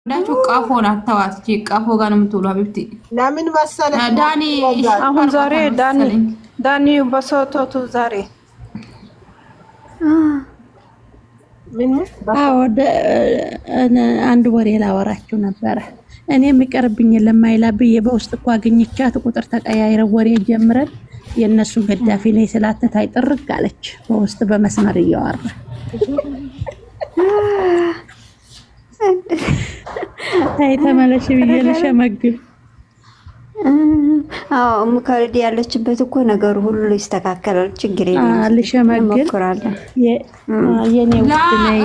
ዳቹ ቃፎን አታዋስጂ ቃፎ ጋር ነው የምትውለው ሀቢብቲ ለምን መሰለሽ ዳኒ አሁን ዛሬ ዳኒ በሰቶቱ ዛሬ ምን አንድ ወሬ ላወራችሁ ነበረ። እኔ የሚቀርብኝ ለማይላብዬ በውስጥ እኮ አገኘቻት ቁጥር ተቀያይረው ወሬ ጀምረን የነሱ ገዳፊ ላይ ስላተታይ ጥርቅ አለች። በውስጥ በመስመር እያወራ ታይ ተመለሽ ብዬ ለሸመግል ሙካሪድ ያለችበት እኮ ነገሩ ሁሉ ይስተካከላል። ችግር የለም። ልሸመግል የኔ ውስጥ ነይ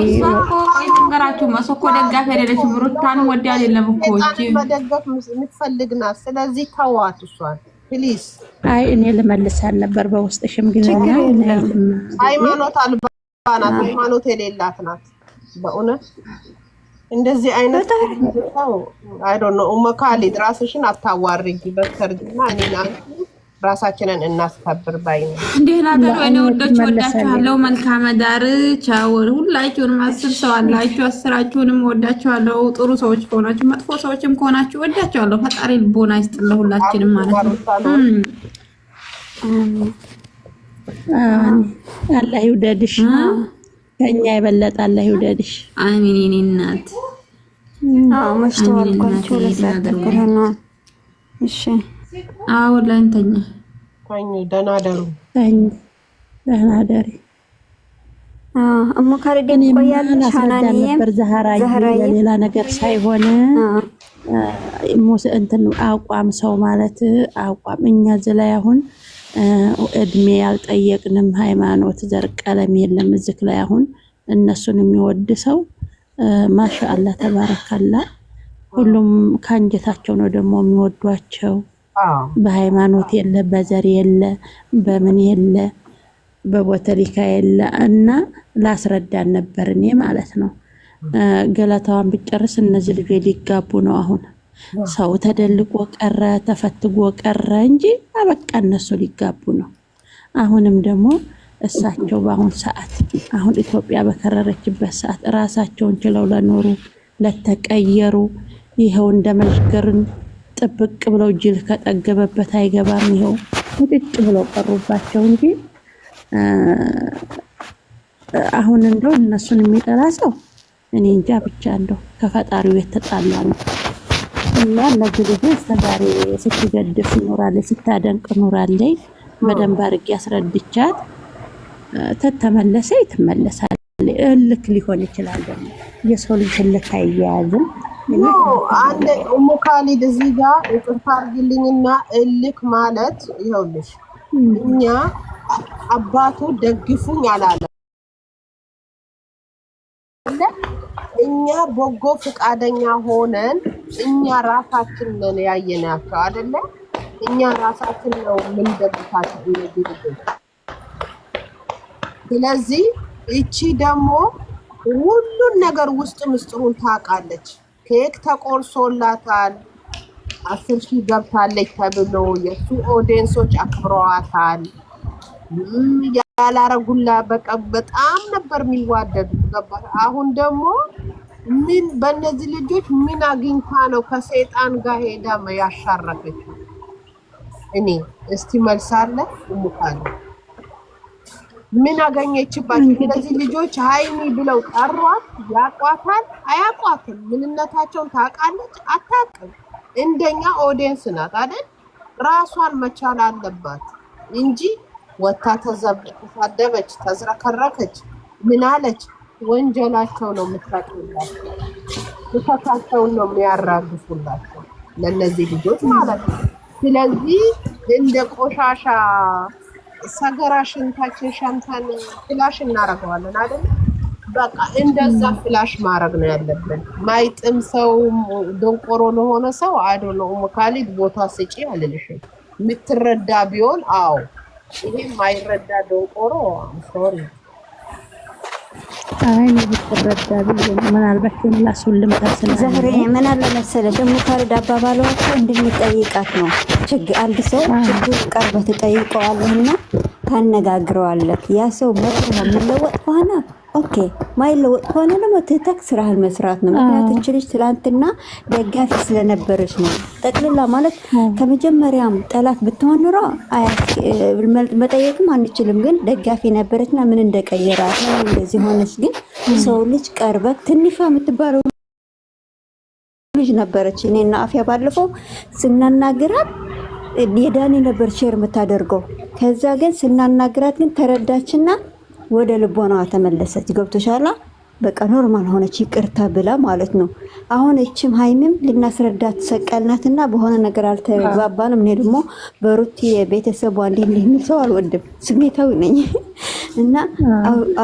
ነገራችሁ መስኮ ደጋፊ አይደለች። ብሩታን ወዲ አይደለም እኮ እቺ መደገፍ የምትፈልግና ስለዚህ ተዋት እሷን ፕሊዝ። አይ እኔ ልመልሳል ነበር በውስጥ ሽምግልና ሃይማኖት አልባ ናት፣ ሃይማኖት የሌላት ናት በእውነት እንደዚህ አይነት ሰው አይ ዶንት ኖ ኡመካሊድ ራስሽን አታዋርጂ። በተርጅና እኔና ራሳችንን እናስከብር ባይ ነው። እንዴና ደሩ እኔ ወዳችኋለሁ። መልካም ዳር ቻው። ሁላችሁንም አስር ሰው አላችሁ፣ አስራችሁንም ወዳችኋለሁ። ጥሩ ሰዎች ከሆናችሁ መጥፎ ሰዎችም ከሆናችሁ ወዳችኋለሁ። ፈጣሪ ልቦና ይስጥልህ ሁላችንም ማለት ነው። አላህ ይውደድሽ። ከኛ የበለጠ አላህ ይውደድሽ። አሚን የኔ እናት። መሽተዋል ቆንጆ ለሰጥኩህ ነው። እሺ ላንተኛ ታኝ ደህና ደሩ ደህና ደሪ። ሙካሪድን ቆያለሽ ሐናንዬ ነበር ዛህራዬ ሌላ ነገር ሳይሆን እንትን አቋም ሰው ማለት አቋም እኛ ዘላይ አሁን እድሜ ያልጠየቅንም ሃይማኖት ዘር ቀለም የለም። እዚህ ላይ አሁን እነሱን የሚወድ ሰው ማሻአላህ ተባረካላ ሁሉም ካንጀታቸው ነው ደግሞ የሚወዷቸው። በሃይማኖት የለ በዘር የለ በምን የለ በቦተሊካ የለ እና ላስረዳን ነበር እኔ ማለት ነው። ገለታዋን ብጨርስ እነዚህ ልጆች ሊጋቡ ነው አሁን። ሰው ተደልቆ ቀረ ተፈትጎ ቀረ እንጂ አበቃ እነሱ ሊጋቡ ነው። አሁንም ደግሞ እሳቸው በአሁን ሰዓት አሁን ኢትዮጵያ በከረረችበት ሰዓት ራሳቸውን ችለው ለኖሩ ለተቀየሩ ይሄው እንደመልገርን ጥብቅ ብለው ጅል ከጠገበበት አይገባም ይሄው ጥጥ ብለው ቀሩባቸው እንጂ አሁን እንደው እነሱን የሚጠላ ሰው እኔ እንጃ ብቻ እንደው ከፈጣሪው የተጣላ ነው። እና እነዚህ ልጆች ዛሬ ስትገድፍ ኖራለች፣ ስታደንቅ ኖራለች። በደንብ አድርጌ አስረድቻት ተተመለሰ ይተመለሳል። እልክ ሊሆን ይችላል ደግሞ የሰው ልጅ እልክ አይያዝም። አንድ ሙካሊድ እዚህ ጋር ይቅርታ አድርግልኝና እልክ ማለት ይኸውልሽ እኛ አባቱ ደግፉኝ አላለ። እኛ በጎ ፍቃደኛ ሆነን እኛ ራሳችን ነን ያየናቸው አይደለ? እኛ ራሳችን ነው ምን ደግፋቸው እንደዚህ። ስለዚህ እቺ ደግሞ ሁሉን ነገር ውስጥ ምስጥሩን ታውቃለች። ኬክ ተቆርሶላታል፣ 10,000 ገብታለች ተብሎ የሱ ኦዲየንሶች አክብረዋታል። ያላረጉላ በቃ በጣም ነበር የሚዋደዱት ገባሽ? አሁን ደግሞ ምን በእነዚህ ልጆች ምን አግኝታ ነው ከሰይጣን ጋር ሄዳ ያሻረከችው? እኔ እስቲ መልሳለ ሙቃለ ምን አገኘችባቸው? እነዚህ ልጆች ሃይሚ ብለው ጠሯት። ያቋታል አያቋትም? ምንነታቸውን ታውቃለች አታውቅም? እንደኛ ኦዲየንስ ናት አይደል? ራሷን መቻል አለባት እንጂ ወታ ተሳደበች፣ ተዝረከረከች፣ ምን አለች? ወንጀላቸው ነው የምታውቁላቸው፣ ልፈታቸውን ነው የሚያራግፉላቸው ለነዚህ ልጆች ማለት ነው። ስለዚህ እንደ ቆሻሻ ሰገራ ሽንታችን ሸምተን ፍላሽ እናረገዋለን አይደል? በቃ እንደዛ ፍላሽ ማድረግ ነው ያለብን። ማይጥም ሰው ደንቆሮ ለሆነ ሰው አይዶ ነው ሙካሊድ ቦታ ስጪ አልልሽም። የምትረዳ ቢሆን አዎ፣ ይሄ ማይረዳ ደንቆሮ ሶሪ አይ ልትረዳ ቢሆን ምናልባት ምላሱልም ተስለ ዘህሬ ምን አለ መሰለሽ ሙካሊድ አባባሏት እንድንጠይቃት ነው። አንድ ሰው ችግር ቀርበህ ትጠይቀዋለህና ታነጋግረዋለህ። ያ ሰው መጥቶ የሚለወጥ ከሆነ ኦኬ ማይለወጥ ከሆነ ደግሞ ትተክ ስራህን መስራት ነው። ምክንያቱም እቺ ልጅ ትላንትና ደጋፊ ስለነበረች ነው። ጠቅልላ ማለት ከመጀመሪያም ጠላት ብትሆን ኑሮ መጠየቅም አንችልም። ግን ደጋፊ ነበረችና ምን እንደቀየራት ነው እንደዚህ ሆነች። ግን ሰው ልጅ ቀርበክ ትንሿ የምትባለው ልጅ ነበረች። እኔና አፍያ ባለፈው ስናናግራት የዳኒ ነበር ሼር የምታደርገው። ከዛ ግን ስናናግራት ግን ተረዳችና ወደ ልቦናዋ ተመለሰች። ገብቶሻላ? በቃ ኖርማል ሆነች፣ ይቅርታ ብላ ማለት ነው። አሁን እቺም ሃይሚም ልናስረዳት ሰቀልናትና በሆነ ነገር አልተግባባንም። እኔ ደግሞ በሩቲ ቤተሰቧ እንዲህ የሚል ሰው አልወድም፣ ስሜታዊ ነኝ እና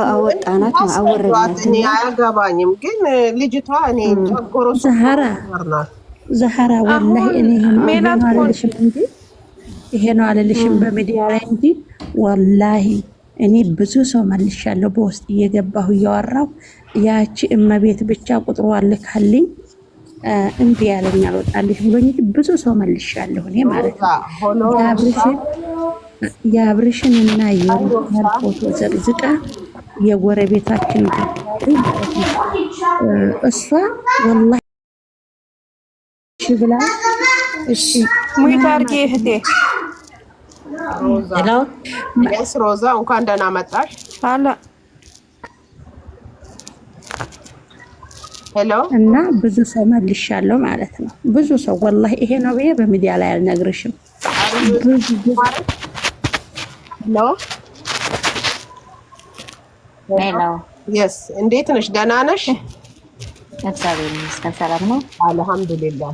አወጣናት፣ አወረድናት። እኔ አያገባኝም፣ ግን ልጅቷ እኔ ጨጎሮ ዛህራ ወላሂ እኔ ይሄ ነው አልልሽም በሚዲያ ላይ እንጂ ወላሂ እኔ ብዙ ሰው መልሻለሁ። በውስጥ እየገባሁ እያወራሁ ያቺ እመቤት ብቻ ቁጥሩ አልካልኝ እንዴ ያለኝ አልወጣልሽ ብሎኝ ብዙ ሰው መልሻለሁ እኔ ማለት ነው። የአብርሽን እና የሩታን ፎቶ ዘቅዝቃ የጎረቤታችን ማለት ነው እሷ ወላሂ ብላ እሺ ሙይት አርጌ እህቴ ሮዛ እንኳን ደህና መጣሽ። ሄሎ እና ብዙ ሰው መልሻለሁ ማለት ነው። ብዙ ሰው ወላሂ ይሄ ነው ብዬ በሚዲያ ላይ አልነግርሽም። ሄሎ የስ እንዴት ነሽ? ደህና ነሽ? እግዚአብሔር ይመስገን ሰላም ነው። አልሐምዱሊላህ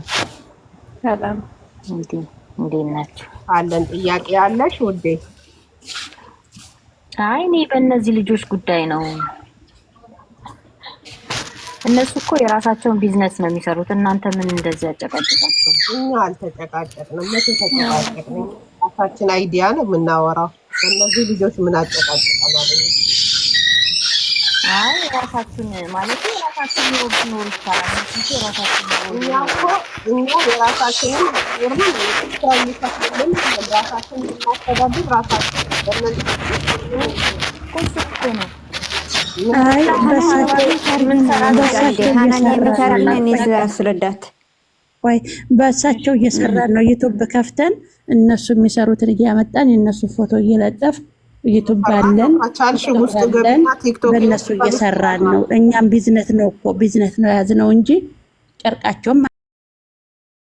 ሰላም። እንዴት ናችሁ? አለን። ጥያቄ ያለሽ ውዴ? አይ እኔ በእነዚህ ልጆች ጉዳይ ነው። እነሱ እኮ የራሳቸውን ቢዝነስ ነው የሚሰሩት። እናንተ ምን እንደዚህ ያጨቃጭቃችሁ? እኛ አልተጨቃጨቅንም። መቼ ተጨቃጨቅን? ራሳችን አይዲያ ነው የምናወራው። በእነዚህ ልጆች ምን አጨቃጭቀናል? አይ ራሳችን ማለት ራሳችን ነው ቢኖር ይቻላል። እኛ የራሳችንን ራሳችን ማስተዳደር ራሳችን በእሳቸው እየሰራን ነው። ዩቱብ ከፍተን እነሱ የሚሰሩትን እያመጣን የእነሱ ፎቶ እየለጠፍ ዩቱብ አለን በእነሱ እየሰራን ነው። እኛም ቢዝነስ ነው እኮ ቢዝነስ ነው ያዝነው እንጂ ጨርቃቸውም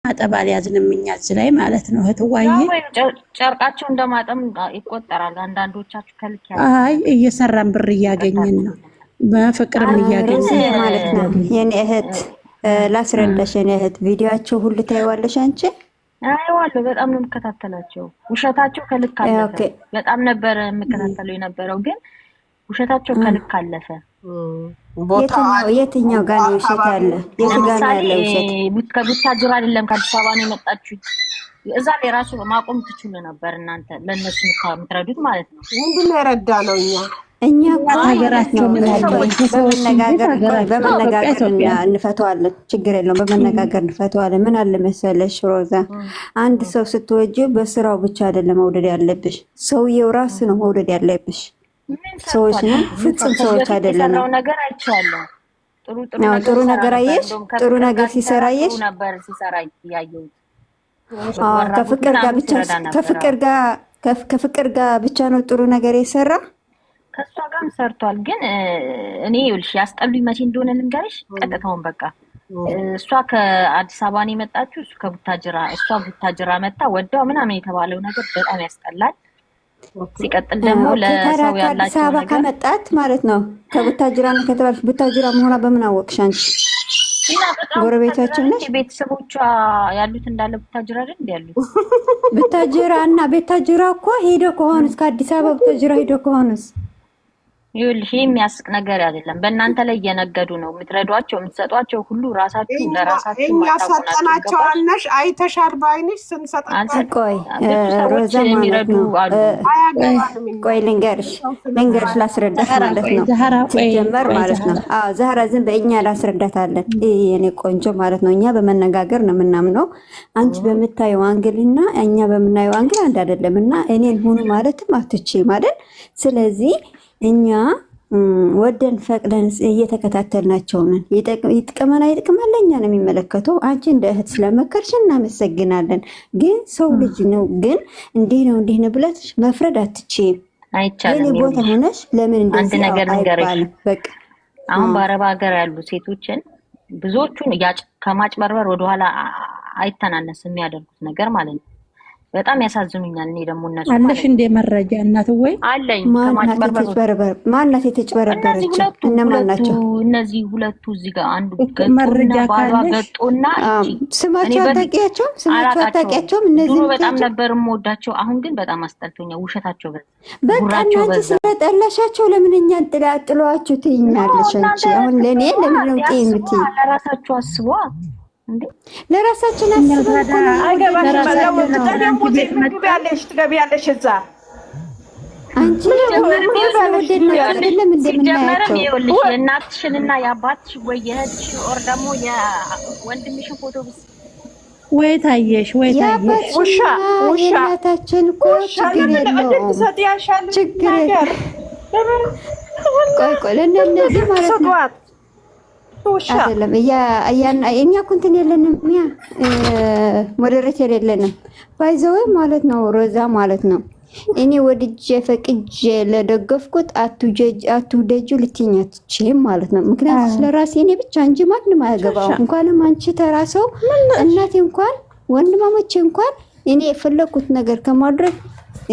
ማጠባል ያዝንም እኛ እዚህ ላይ ማለት ነው። እህትዋዬ ጨርቃቸው እንደማጠም ይቆጠራል። አንዳንዶቻችሁ ከልክ ያለ አይ እየሰራን ብር እያገኘን ነው። በፍቅርም እያገኘን ማለት ነው። የኔ እህት ላስረዳሽ፣ የኔ እህት ቪዲዮአቸው ሁሉ ታይዋለሽ አንቺ? አይዋለሁ። በጣም ነው የምከታተላቸው። ውሸታቸው ከልክ አለፈ። በጣም ነበር የምከታተለው የነበረው፣ ግን ውሸታቸው ከልክ አለፈ። የትኛው ጋር ነው ውሸት ያለ? የት ጋር ነው ያለ ውሸት? ከቡታጅራ አይደለም ከአዲስ አበባ ነው የመጣችሁት። እዛ ላይ ራሱ ማቆም ትችሉ ነበር እናንተ፣ ለነሱ የምትረዱት ማለት ነው። ምንድነው የረዳ ነው? እኛ ሀገራቸው በመነጋገር እንፈተዋለን። ችግር የለውም፣ በመነጋገር እንፈተዋለን። ምን አለ መሰለሽ ሮዛ፣ አንድ ሰው ስትወጂው በስራው ብቻ አይደለም መውደድ ያለብሽ፣ ሰውየው ራሱ ነው መውደድ ያለብሽ። ሰዎች ነው ፍጹም ሰዎች አይደለም። ነገር አይቻለሁ። ጥሩ ነገር አየሽ፣ ጥሩ ነገር ሲሰራ አየሽ። ከፍቅር ጋር ብቻ ከፍቅር ጋር ብቻ ነው ጥሩ ነገር የሰራ። ከሷ ጋርም ሰርቷል። ግን እኔ ይኸውልሽ ያስጠሉኝ መቼ እንደሆነ ልንገርሽ። ቀጥታውን በቃ እሷ ከአዲስ አበባ ነው የመጣችው፣ እሱ ከቡታጅራ። እሷ ቡታጅራ መጣ ወዳው ምናምን የተባለው ነገር በጣም ያስጠላል። ሲቀጥል ደግሞ ለሰው ያላችሁ ነገር ከመጣት ማለት ነው። ከቡታጅራ ነው ከተባለች ቡታጅራ መሆኗ በምን አወቅሽ አንቺ? እና ጎረቤታችን ነሽ። ቤተሰቦቿ ያሉት እንዳለ ቡታጅራ አይደል እንዴ ያሉት? ቡታጅራ እና ቤታጅራ እኮ ሄዶ ከሆነስ ከአዲስ አበባ ቡታጅራ ሄዶ ከሆነስ ይኸውልሽ የሚያስቅ ነገር አይደለም። በእናንተ ላይ እየነገዱ ነው። የምትረዷቸው የምትሰጧቸው ሁሉ ራሳችሁ ለራሳችሁ ማጣጣናቸው አለሽ። አይተሻል ባይንሽ ስንሰጣቸው። ቆይ ሮዛ የሚረዱ አሉ። ቆይ ልንገርሽ ላስረዳት ማለት ነው። ሲጀመር ማለት ነው። ዛህራ ዝም በእኛ ላስረዳታለን። የኔ ቆንጆ ማለት ነው። እኛ በመነጋገር ነው የምናምነው። አንቺ በምታየው አንግልና እኛ በምናየው አንግል አንድ አይደለም እና እኔን ሁኑ ማለትም አትችይም አይደል? ስለዚህ እኛ ወደን ፈቅደን እየተከታተልናቸው ነን። ይጥቀመን አይጥቀመን ለእኛ ነው የሚመለከተው። አንቺ እንደ እህት ስለመከርሽ እናመሰግናለን። ግን ሰው ልጅ ነው። ግን እንዲህ ነው ብለሽ መፍረድ አትችይም። አይቻልም። የኔ ቦታ ሆነሽ ለምን እንደዚህ አይባልም። በቃ አሁን በአረብ ሀገር ያሉ ሴቶችን ብዙዎቹን ከማጭበርበር ወደኋላ አይተናነስም የሚያደርጉት ነገር ማለት ነው። በጣም ያሳዝኑኛል። እኔ ደግሞ እነሱ አለሽ እንደ መረጃ እናት ወይ አለኝ ማናት የተጭበረበረችው? እነማን ናቸው እነዚህ ሁለቱ? እዚህ ጋር አንዱ መረጃ ገጦና ስማቸው አታውቂያቸውም? እነዚህ ድሮ በጣም ነበር የምወዳቸው። አሁን ግን በጣም አስጠልቶኛል። ውሸታቸው በቃ አንቺ ስለጠላሻቸው ለምን እኛን ጥለዋችሁ ትይኛለሽ? አንቺ አሁን ለኔ ለምን ነው የምትይ? ለራሳቸው አስቧ እንዴ! ለራሳችን አስበን ትገቢያለሽ እዛ አንቺ የእናትሽንና የአባትሽ ወይ የእህትሽ ኦር ደግሞ የወንድምሽን ፎቶ ወይ ታየሽ ውሻ የእናታችን እኮ ችግር የለውም። ችግር ቆይ ለእነዚህ ማለት ነው አይደለም እኛ እኮ እንትን የለንም። ሞዴሬተር የለንም ባይዘው ማለት ነው። ሮዛ ማለት ነው እኔ ወድጄ ፈቅጄ ለደገፍኩት አትውደጁ ልትይኝ አትችይም ማለት ነው። ምክንያቱም ስለራሴ እኔ ብቻ እንጂ ማንም አያገባው። እንኳንም አንቺ ተራሰው እናቴ እንኳን ወንድማሞቼ እንኳን እኔ የፈለኩት ነገር ከማድረግ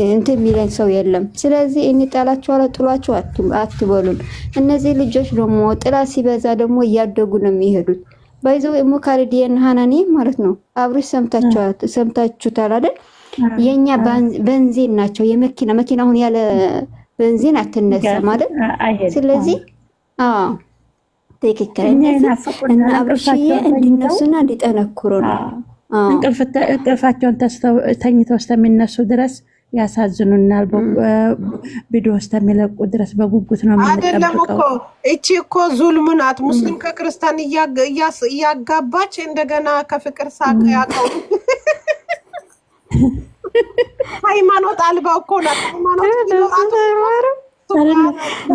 እንትን የሚለኝ ሰው የለም። ስለዚህ እኔ ጣላችኋለሁ ጥሏችሁ አትበሉን። እነዚህ ልጆች ደግሞ ጥላ ሲበዛ ደግሞ እያደጉ ነው የሚሄዱት። ባይዘው ሙካሪዲየን ሃናኒ ማለት ነው አብሮሽ ሰምታችሁታል አይደል? የኛ ቤንዚን ናቸው። መኪና አሁን ያለ ቤንዚን አትነሳም አይደል? ስለዚህ ትክክለኛ እና አብሮሽዬ እንዲነሱና እንዲጠነክሩ ነው። እንቅልፋቸውን ተኝተው እስከሚነሱ ድረስ ያሳዝኑናል። ቪዲዮ እስከሚለቁ ድረስ በጉጉት ነው የምንጠብቀው። አይደለም እኮ እቺ እኮ ዙልም ናት። ሙስሊም ከክርስቲያን እያጋባች እንደገና ከፍቅር ሳቅ ያቀው ሃይማኖት አልባ እኮ ናት። ሃይማኖት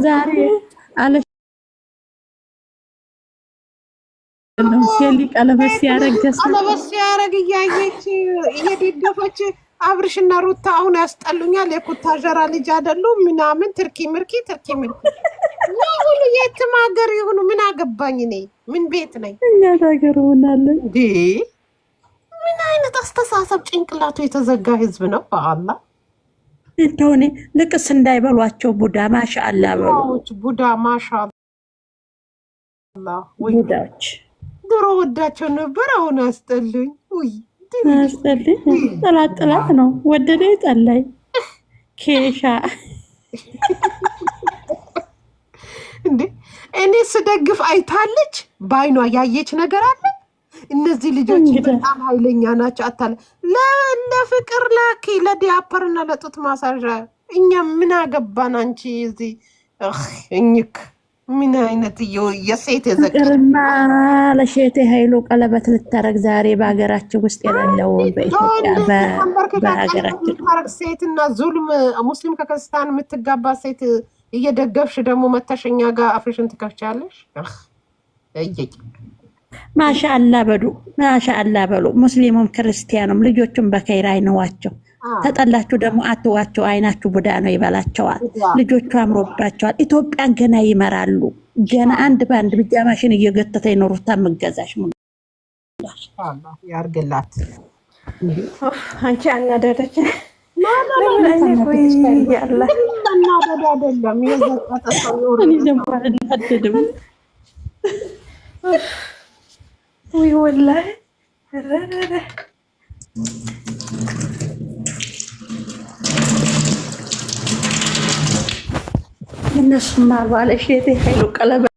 ዛሬ አለ ቀለበት ሲያረግ እያየች እየደገፈች አብርሽና ሩታ አሁን ያስጠሉኛል። የኩታጀራ ልጅ አይደሉም ምናምን ትርኪ ምርኪ ሁሉ የትም ሀገር ይሁኑ ምን አገባኝ እኔ ምን ቤት ነኝ እኛ ሀገር ሆናለን። ምን አይነት አስተሳሰብ ጭንቅላቱ የተዘጋ ህዝብ ነው። በአላህ እንደሆነ ልቅስ እንዳይበሏቸው ቡዳ ማሻአላ በሉ። ቡዳ ማሻአላ ቡዳዎች ድሮ ወዳቸው ነበር። አሁን አስጠሉኝ። ጥላት ነው። ወደደ ጠላይ ኬሻ እንዴ እኔ ስደግፍ አይታለች። ባይኗ ያየች ነገር አለ። እነዚህ ልጆች በጣም ኃይለኛ ናቸው። አታለ ለፍቅር ላኪ ለዲያፐር እና ለጡት ማሳዣ እኛ ምን አገባን? አንቺ እዚህ እኝክ ምን አይነት የሴት የዘቀርማ ለሼቴ ኃይሉ ቀለበት ልታረግ ዛሬ በሀገራችን ውስጥ የሌለው በኢትዮጵያ በሀገራችን ሴትና ዙልም ሙስሊም ከክርስቲያን የምትጋባ ሴት እየደገፍሽ ደግሞ መተሸኛ ጋር አፍሽን ትከፍቻለሽ። ማሻአላ በሉ። ሙስሊሙም ክርስቲያኑም ልጆቹም በከይር አይነዋቸው። ተጠላችሁ ደግሞ አትዋቸው። አይናችሁ ቡዳ ነው ይበላቸዋል። ልጆቹ አምሮባቸዋል። ኢትዮጵያን ገና ይመራሉ። ገና አንድ በአንድ ብጃማሽን እየገተተ ይኖሩታ መገዛሽ ያርግላት። አንቺ አናደረች ወይ ወላሂ እነሱማ ባለሽ የት ኃይሉ ቀለበት